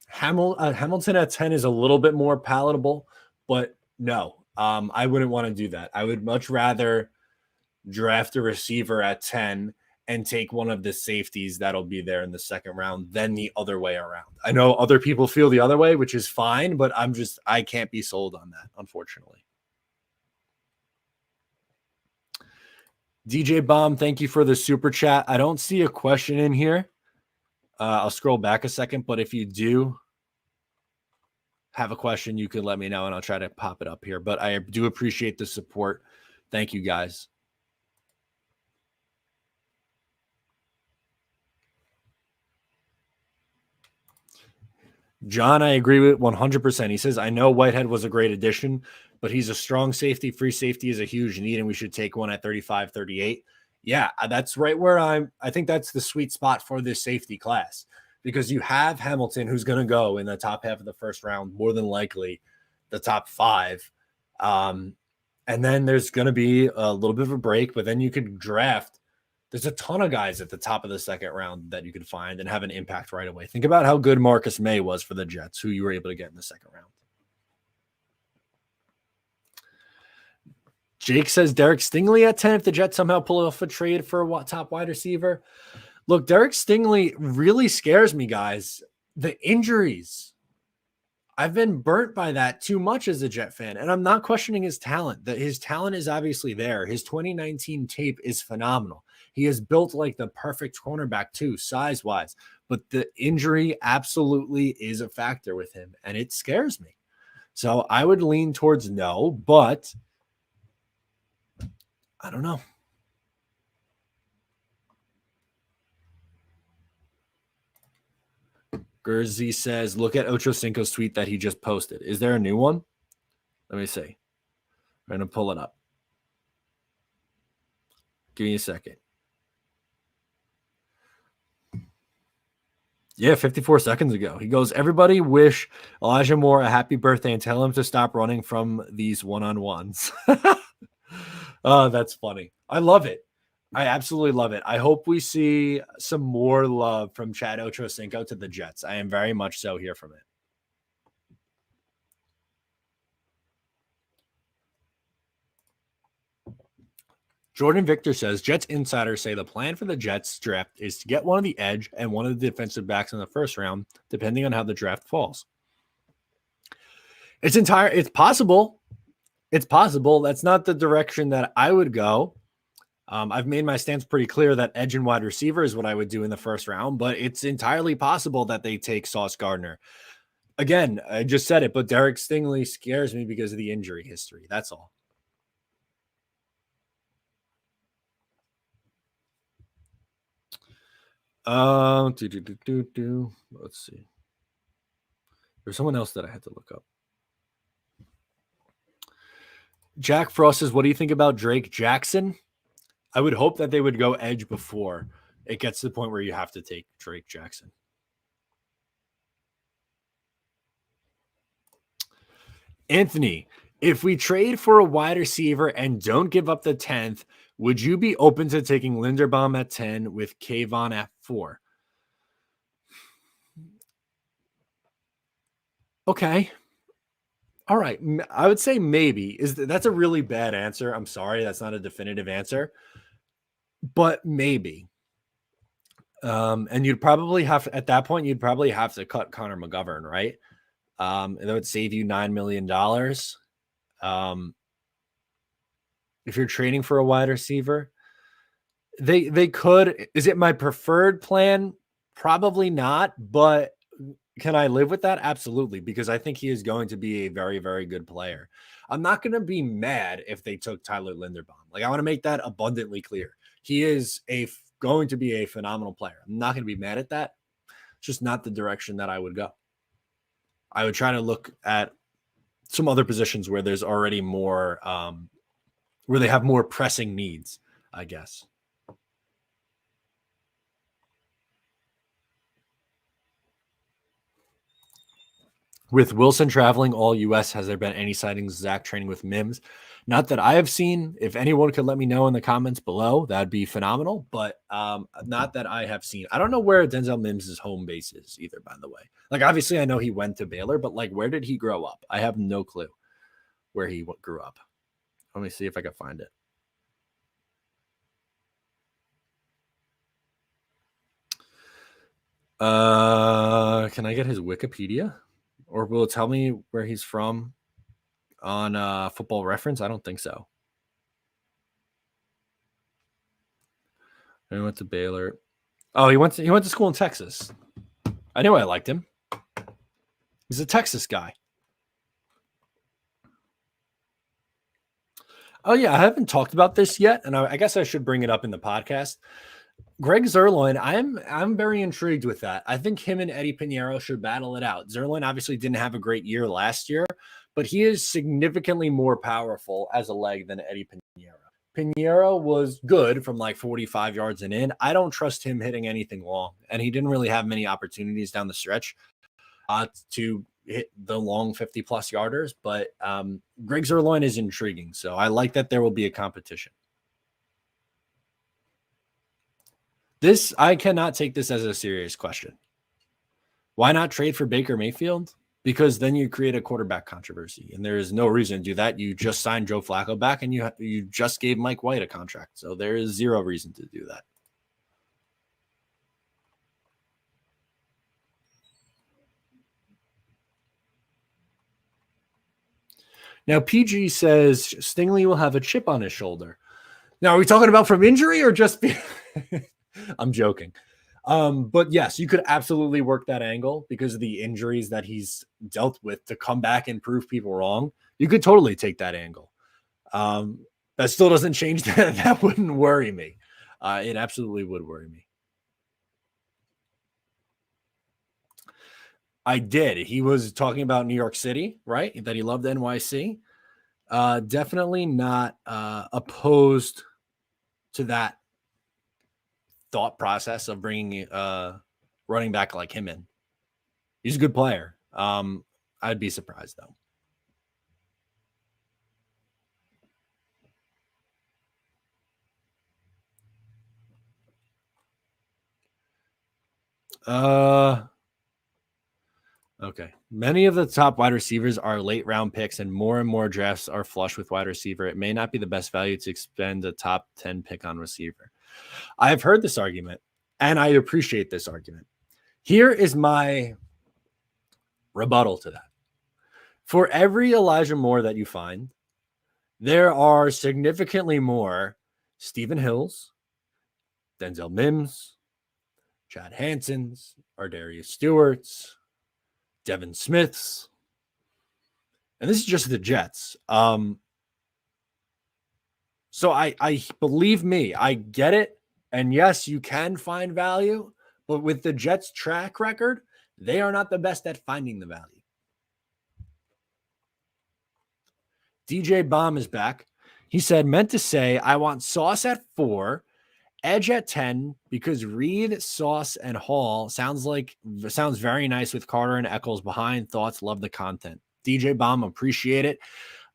Hamilton at 10 is a little bit more palatable, but No, I wouldn't want to do that. I would much rather draft a receiver at 10 and take one of the safeties that'll be there in the second round than the other way around. I know other people feel the other way, which is fine, but I can't be sold on that, unfortunately. DJ Bomb, thank you for the super chat. I don't see a question in here. I'll scroll back a second, but if you do have a question, you can let me know and I'll try to pop it up here. But I do appreciate the support. Thank you, guys. John, I agree with 100%. He says, I know Whitehead was a great addition, but he's a strong safety. Free safety is a huge need, and we should take one at 35, 38. Yeah, that's right where I think that's the sweet spot for this safety class, because you have Hamilton, who's going to go in the top half of the first round, more than likely the top 5. And then there's going to be a little bit of a break, but then you could draft. There's a ton of guys at the top of the second round that you could find and have an impact right away. Think about how good Marcus May was for the Jets, who you were able to get in the second round. Jake says Derek Stingley at 10 if the Jets somehow pull off a trade for a top wide receiver. Look, Derek Stingley really scares me, guys. The injuries. I've been burnt by that too much as a Jet fan, and I'm not questioning his talent. His talent is obviously there. His 2019 tape is phenomenal. He is built like the perfect cornerback too, size-wise. But the injury absolutely is a factor with him, and it scares me. So I would lean towards no, but I don't know. Gurzy says, look at Ocho Cinco's tweet that he just posted. Is there a new one? Let me see. I'm going to pull it up. Give me a second. Yeah, 54 seconds ago. He goes, everybody wish Elijah Moore a happy birthday and tell him to stop running from these one-on-ones. Oh, that's funny. I love it. I absolutely love it. I hope we see some more love from Chad Ochocinco to the Jets. I am very much so here from it. Jordan Victor says, Jets insiders say the plan for the Jets draft is to get one of the edge and one of the defensive backs in the first round, depending on how the draft falls. It's possible. It's possible. That's not the direction that I would go. I've made my stance pretty clear that edge and wide receiver is what I would do in the first round, but it's entirely possible that they take Sauce Gardner. Again, I just said it, but Derek Stingley scares me because of the injury history. That's all. Let's see. There's someone else that I had to look up. Jack Frost says, what do you think about Drake Jackson? I would hope that they would go edge before it gets to the point where you have to take Drake Jackson. Anthony, if we trade for a wide receiver and don't give up the 10th, would you be open to taking Linderbaum at 10 with Kayvon at 4? Okay. All right. I would say maybe. That's a really bad answer. I'm sorry. That's not a definitive answer. But maybe. And you'd probably have, at that point, you'd probably have to cut Connor McGovern, right? And that would save you $9 million. If you're trading for a wide receiver, they could. Is it my preferred plan? Probably not, but can I live with that? Absolutely, because I think he is going to be a very, very good player. I'm not going to be mad if they took Tyler Linderbaum. Like, I want to make that abundantly clear. He is going to be a phenomenal player. I'm not going to be mad at that. It's just not the direction that I would go. I would try to look at some other positions where there's already more, where they have more pressing needs, I guess. With Wilson traveling all U.S., has there been any sightings of Zach training with Mims? Not that I have seen. If anyone could let me know in the comments below, that'd be phenomenal. But not that I have seen. I don't know where Denzel Mims' home base is either, by the way. Like, obviously, I know he went to Baylor, but like, where did he grow up? I have no clue. where he grew up. Let me see if I can find it. Can I get his Wikipedia? Or will it tell me where he's from on Football Reference? I don't think so. He went to Baylor. Oh, he went to school in Texas. I knew I liked him. He's a Texas guy. Oh yeah, I haven't talked about this yet, and I guess I should bring it up in the podcast. Greg Zuerlein, I'm very intrigued with that. I think him and Eddie Pinheiro should battle it out. Zuerlein obviously didn't have a great year last year, but he is significantly more powerful as a leg than Eddie Pinheiro. Pinheiro was good from like 45 yards and in. I don't trust him hitting anything long, and he didn't really have many opportunities down the stretch to hit the long 50-plus yarders, but Greg Zuerlein is intriguing, so I like that there will be a competition. I cannot take this as a serious question. Why not trade for Baker Mayfield? Because then you create a quarterback controversy, and there is no reason to do that. You just signed Joe Flacco back, and you just gave Mike White a contract, so there is zero reason to do that. Now, PG says Stingley will have a chip on his shoulder. Now, are we talking about from injury or just I'm joking. But yes, you could absolutely work that angle because of the injuries that he's dealt with to come back and prove people wrong. You could totally take that angle. That still doesn't change that. That wouldn't worry me. It absolutely would worry me. I did. He was talking about New York City, right? That he loved NYC. Definitely not opposed to that thought process of bringing running back like him in. He's a good player. I'd be surprised though. Okay. Many of the top wide receivers are late round picks, and more drafts are flush with wide receiver. It may not be the best value to expend a top 10 pick on receiver. I've heard this argument, and I appreciate this argument. Here is my rebuttal to that. For every Elijah Moore that you find, there are significantly more Stephen Hills, Denzel Mims, Chad Hansons, Ardarius Stewarts, Devin Smiths, and this is just the Jets. So I believe me, I get it. And yes, you can find value, but with the Jets' track record, they are not the best at finding the value. DJ Baum is back. He said, meant to say, I want Sauce at 4, Edge at 10, because Reed, Sauce, and Hall sounds very nice with Carter and Eccles behind. Thoughts, love the content. DJ Baum, appreciate it.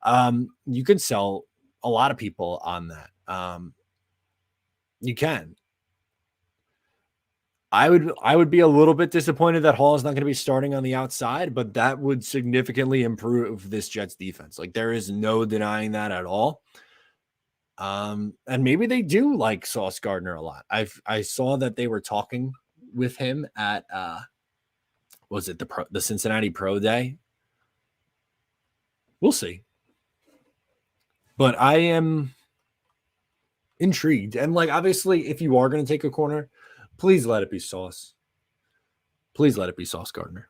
You can sell a lot of people on that. You can. I would be a little bit disappointed that Hall is not going to be starting on the outside, but that would significantly improve this Jets defense. Like, there is no denying that at all. And maybe they do like Sauce Gardner a lot. I saw that they were talking with him at was it the Cincinnati Pro Day? We'll see. But I am intrigued. And like, obviously, if you are going to take a corner, please let it be Sauce. Please let it be Sauce Gardner.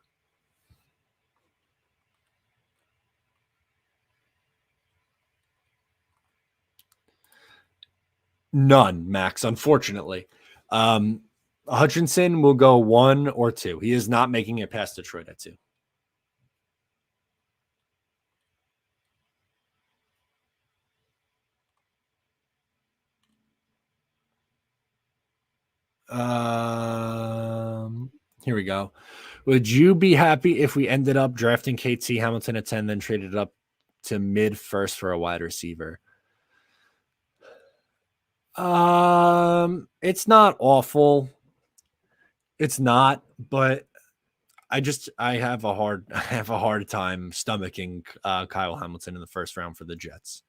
None, Max, unfortunately. Hutchinson will go 1 or 2. He is not making it past Detroit at 2. Here we go. Would you be happy if we ended up drafting KT Hamilton at 10, then traded up to mid first for a wide receiver? It's not awful. It's not, but I have a hard time stomaching Kyle Hamilton in the first round for the Jets.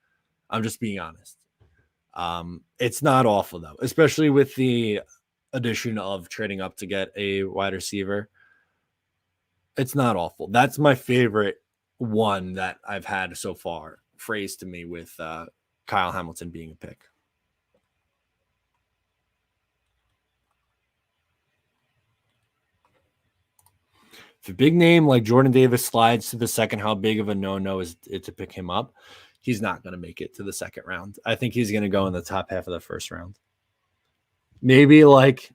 I'm just being honest. It's not awful though, especially with the addition of trading up to get a wide receiver. It's not awful. That's my favorite one that I've had so far phrased to me with Kyle Hamilton being a pick. If a big name like Jordan Davis slides to the second, how big of a no-no is it to pick him up? He's not going to make it to the second round. I think he's going to go in the top half of the first round. Maybe like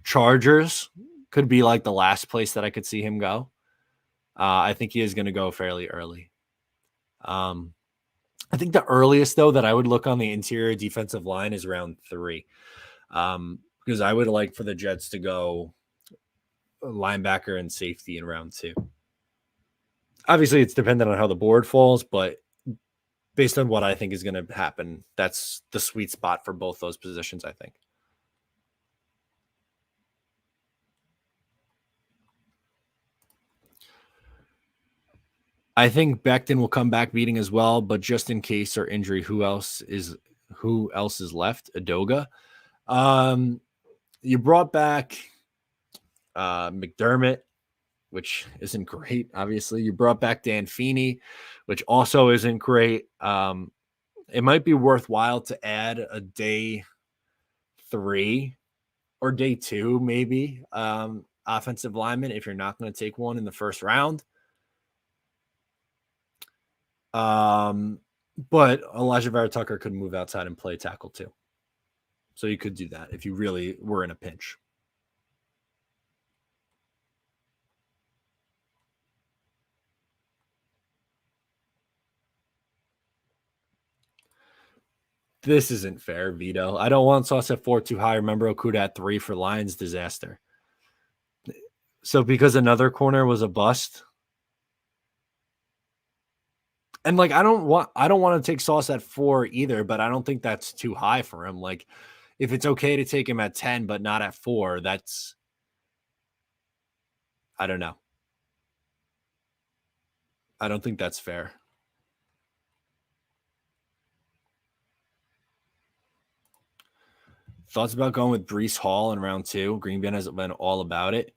Chargers could be like the last place that I could see him go. I think he is going to go fairly early. I think the earliest, though, that I would look on the interior defensive line is round 3. Because I would like for the Jets to go linebacker and safety in round 2. Obviously, it's dependent on how the board falls, but based on what I think is going to happen, that's the sweet spot for both those positions, I think. I think Becton will come back beating as well, but just in case or injury, who else is left? Adoga. You brought back McDermott, which isn't great. Obviously, you brought back Dan Feeney, which also isn't great. It might be worthwhile to add a day 3 or day 2, maybe offensive lineman if you're not going to take one in the first round. But Elijah Vera Tucker could move outside and play tackle too. So you could do that if you really were in a pinch. This isn't fair, Vito. I don't want Sauce at 4 too high. Remember Okuda at 3 for Lions disaster. So because another corner was a bust. And like I don't want to take Sauce at 4 either, but I don't think that's too high for him. Like if it's okay to take him at 10 but not at 4, that's I don't know. I don't think that's fair. Thoughts about going with Breece Hall in round 2? Green Bay has been all about it.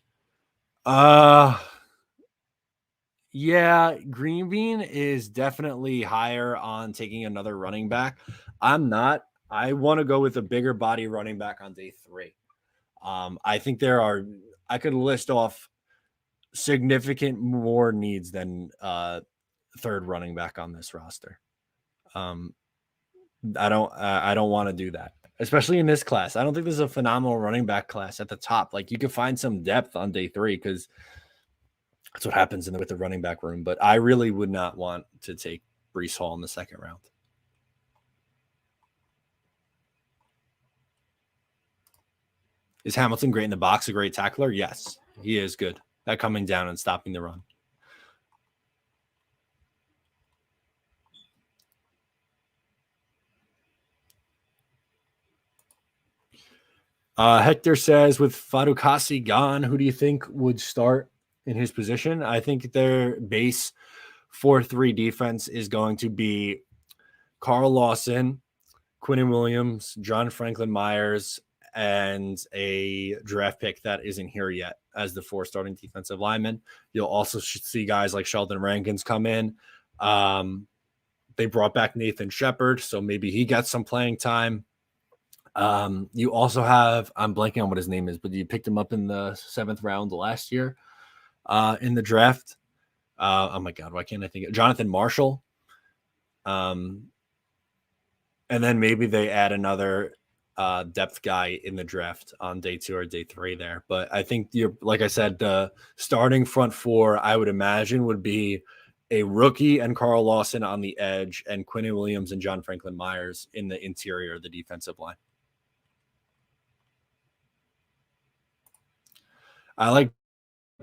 Yeah, Green Bean is definitely higher on taking another running back. I'm not. I want to go with a bigger body running back on day 3. I think I could list off significant more needs than third running back on this roster. I don't want to do that, especially in this class. I don't think there's a phenomenal running back class at the top. Like you could find some depth on day 3 because that's what happens with the running back room. But I really would not want to take Breece Hall in the second round. Is Hamilton great in the box, a great tackler? Yes, he is good at coming down and stopping the run. Hector says, with Fadukasi gone, who do you think would start in his position? I think their base 4-3 defense is going to be Carl Lawson, Quinnen Williams, John Franklin Myers, and a draft pick that isn't here yet as the 4 starting defensive linemen. You'll also see guys like Sheldon Rankins come in. They brought back Nathan Shepard, so maybe he gets some playing time. You also have, I'm blanking on what his name is, but you picked him up in the 7th round last year in the draft. Oh my God, why can't I think of Jonathan Marshall? And then maybe they add another depth guy in the draft on day 2 or day 3 there. But I think like I said, the starting front 4, I would imagine would be a rookie and Carl Lawson on the edge and Quinnen Williams and John Franklin Myers in the interior of the defensive line. I like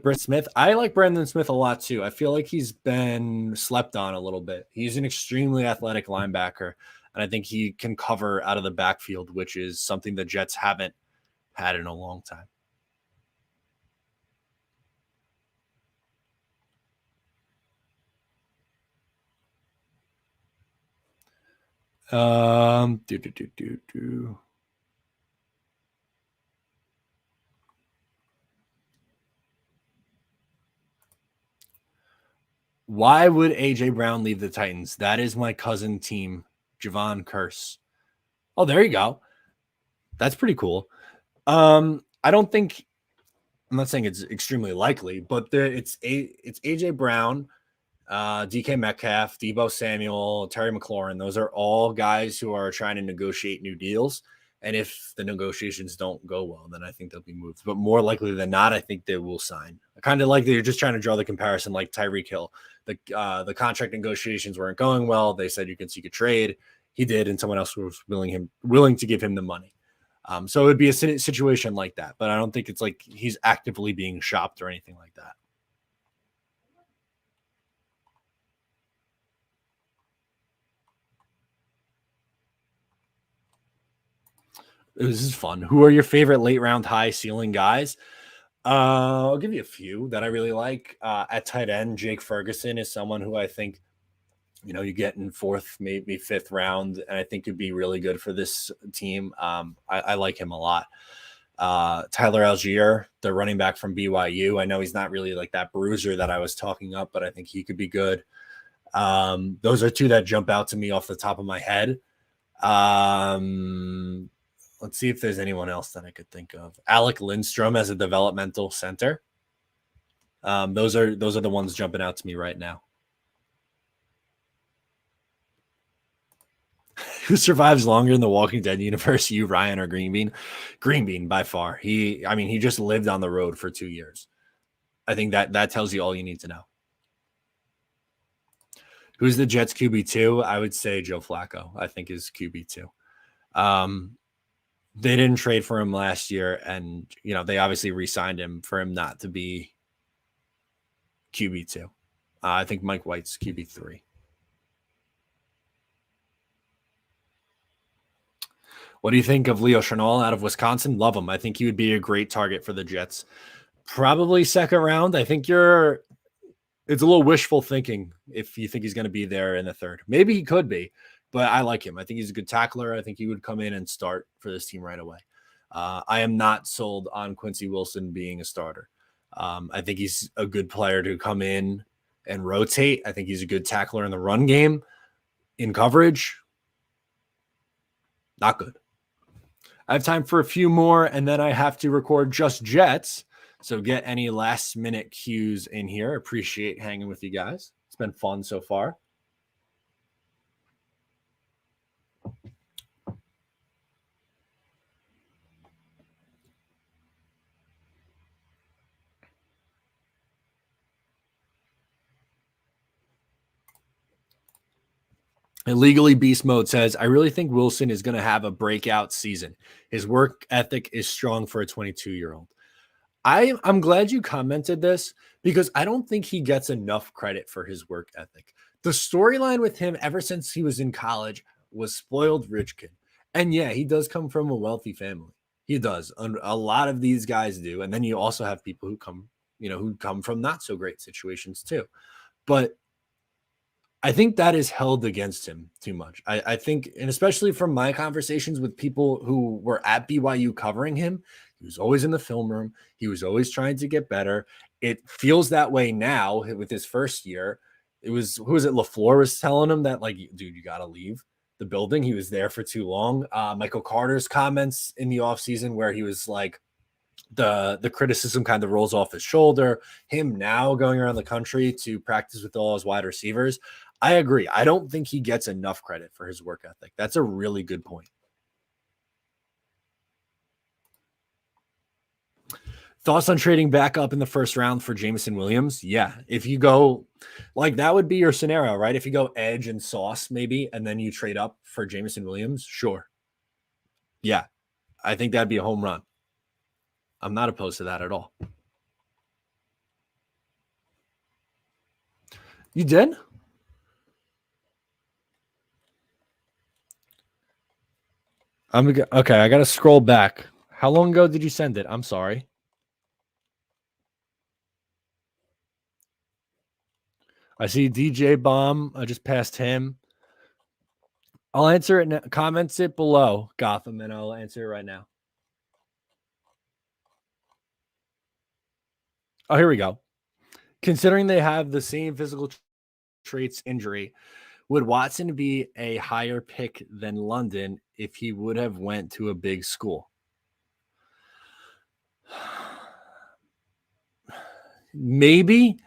Brandon Smith. I like Brandon Smith a lot too. I feel like he's been slept on a little bit. He's an extremely athletic linebacker, and I think he can cover out of the backfield, which is something the Jets haven't had in a long time. Um, do, do, do, do, do. Why would AJ Brown leave the Titans? That is my cousin team, Javon Curse. Oh, there you go. That's pretty cool. I don't think I'm not saying it's extremely likely, but it's AJ Brown, DK Metcalf, Debo Samuel, Terry McLaurin. Those are all guys who are trying to negotiate new deals. And if the negotiations don't go well, then I think they'll be moved. But more likely than not, I think they will sign. I kind of like they're just trying to draw the comparison, like Tyreek Hill. The contract negotiations weren't going well. They said you can seek a trade. He did, and someone else was willing to give him the money. So it would be a situation like that. But I don't think it's like he's actively being shopped or anything like that. This is fun. Who are your favorite late round high ceiling guys? I'll give you a few that I really like. At tight end, Jake Ferguson is someone who I think, you get in fourth, maybe fifth round, and I think could be really good for this team. I like him a lot. Tyler Algier, the running back from BYU. I know he's not really like that bruiser that I was talking up, but I think he could be good. Those are two that jump out to me off the top of my head. Let's see if there's anyone else that I could think of. Alec Lindstrom as a developmental center. Those are the ones jumping out to me right now. Who survives longer in the Walking Dead universe, you, Ryan, or Greenbean? Greenbean by far. He just lived on the road for 2 years. I think that tells you all you need to know. Who's the Jets QB2? I would say Joe Flacco, I think, is QB2. They didn't trade for him last year, and they obviously re-signed him for him not to be QB2. I think Mike White's QB3. What do you think of Leo Chenal out of Wisconsin? Love him. I think he would be a great target for the Jets. Probably second round. I think it's a little wishful thinking if you think he's going to be there in the third. Maybe he could be, but I like him. I think he's a good tackler. I think he would come in and start for this team right away. I am not sold on Quincy Wilson being a starter. I think he's a good player to come in and rotate. I think he's a good tackler in the run game. In coverage, not good. I have time for a few more, and then I have to record just Jets. So get any last minute cues in here. Appreciate hanging with you guys. It's been fun so far. Illegally Beast Mode says, I really think Wilson is going to have a breakout season. His work ethic is strong for a 22-year-old. I'm glad you commented this because I don't think he gets enough credit for his work ethic. The storyline with him ever since he was in college was spoiled rich kid. And yeah, he does come from a wealthy family. He does. A lot of these guys do. And then you also have people who come from not so great situations too. But I think that is held against him too much. I think, and especially from my conversations with people who were at BYU covering him, he was always in the film room. He was always trying to get better. It feels that way now with his first year. Who was it? LaFleur was telling him that, like, dude, you got to leave the building. He was there for too long. Michael Carter's comments in the offseason where he was like, the criticism kind of rolls off his shoulder. Him now going around the country to practice with all his wide receivers. I agree. I don't think he gets enough credit for his work ethic. That's a really good point. Thoughts on trading back up in the first round for Jameson Williams? Yeah. If you go, like, that would be your scenario, right? If you go edge and sauce maybe, and then you trade up for Jameson Williams, sure. Yeah. I think that'd be a home run. I'm not opposed to that at all. You did? Okay. I got to scroll back. How long ago did you send it? I'm sorry. I see DJ Bomb. I just passed him. I'll answer it now. Comments it below, Gotham, and I'll answer it right now. Oh, here we go. Considering they have the same physical traits injury, would Watson be a higher pick than London if he would have went to a big school? Maybe.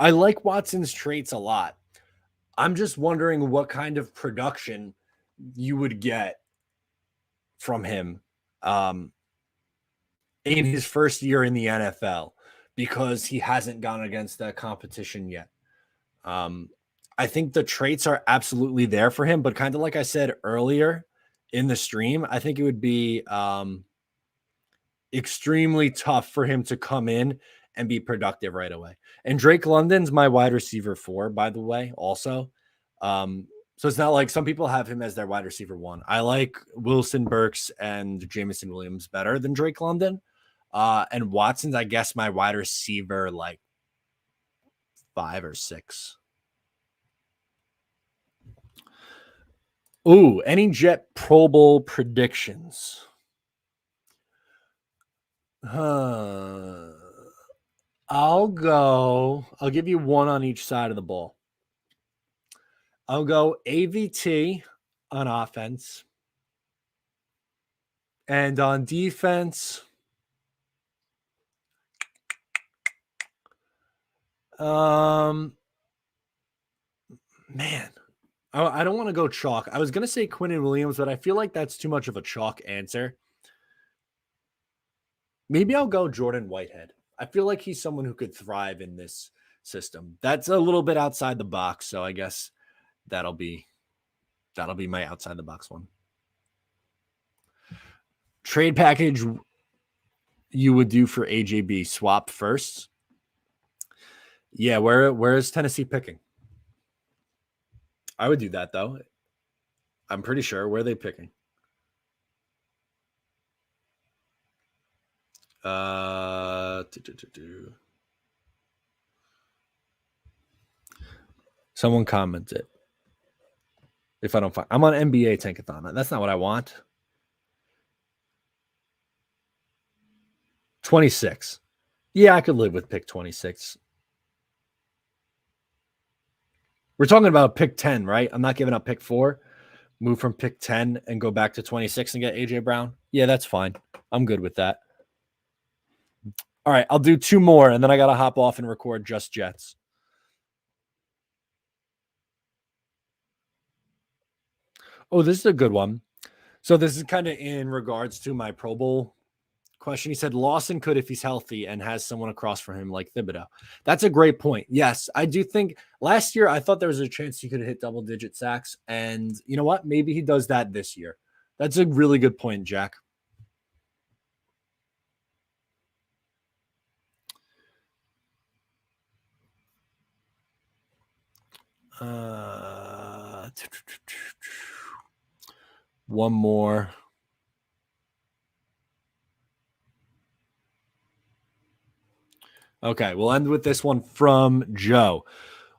I like Watson's traits a lot. I'm just wondering what kind of production you would get from him in his first year in the NFL because he hasn't gone against that competition yet. I think the traits are absolutely there for him, but kind of like I said earlier in the stream, I think it would be extremely tough for him to come in and be productive right away. And Drake London's my wide receiver 4, by the way, also. So it's not like some people have him as their wide receiver 1. I like Wilson Burks and Jameson Williams better than Drake London. And Watson's, I guess, my wide receiver like 5 or 6. Ooh, any Jet Pro Bowl predictions? I'll give you one on each side of the ball. I'll go AVT on offense. And on defense, man, I don't want to go chalk. I was going to say Quinnen Williams, but I feel like that's too much of a chalk answer. Maybe I'll go Jordan Whitehead. I feel like he's someone who could thrive in this system. That's a little bit outside the box, so I guess that'll be my outside the box one. Trade package you would do for AJB, swap first. Yeah, where is Tennessee picking? I would do that though. I'm pretty sure. Where are they picking? Someone commented. If I don't find, I'm on NBA Tankathon. That's not what I want. 26. Yeah, I could live with pick 26. We're talking about pick 10, right? I'm not giving up pick 4. Move from pick 10 and go back to 26 and get AJ Brown. Yeah, that's fine. I'm good with that. All right, I'll do 2 more, and then I got to hop off and record Just Jets. Oh, this is a good one. So this is kind of in regards to my Pro Bowl question. He said Lawson could if he's healthy and has someone across from him like Thibodeau. That's a great point. Yes, I do think last year I thought there was a chance he could have hit double-digit sacks, and you know what? Maybe he does that this year. That's a really good point, Jack. One more. Okay, we'll end with this one from Joe.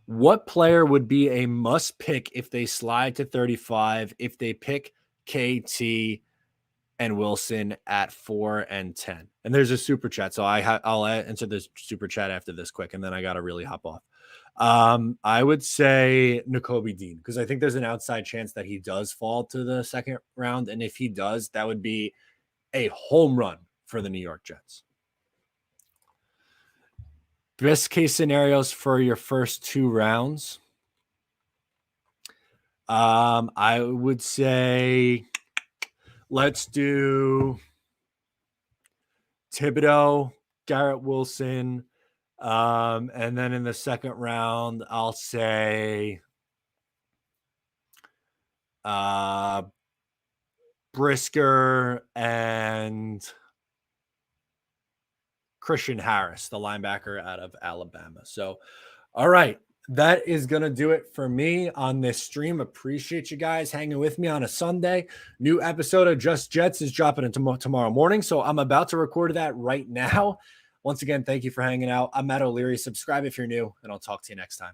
What player would be a must pick if they slide to 35 if they pick KT and Wilson at 4 and 10? And there's a super chat, so I'll answer this super chat after this quick, and then I got to really hop off. I would say Nakobe Dean because I think there's an outside chance that he does fall to the second round, and if he does, that would be a home run for the New York Jets. Best case scenarios for your first 2 rounds. I would say let's do Thibodeau, Garrett Wilson, and then in the second round, I'll say Brisker and Christian Harris, the linebacker out of Alabama. So, all right, that is going to do it for me on this stream. Appreciate you guys hanging with me on a Sunday. New episode of Just Jets is dropping tomorrow morning, so I'm about to record that right now. Once again, thank you for hanging out. I'm Matt O'Leary. Subscribe if you're new, and I'll talk to you next time.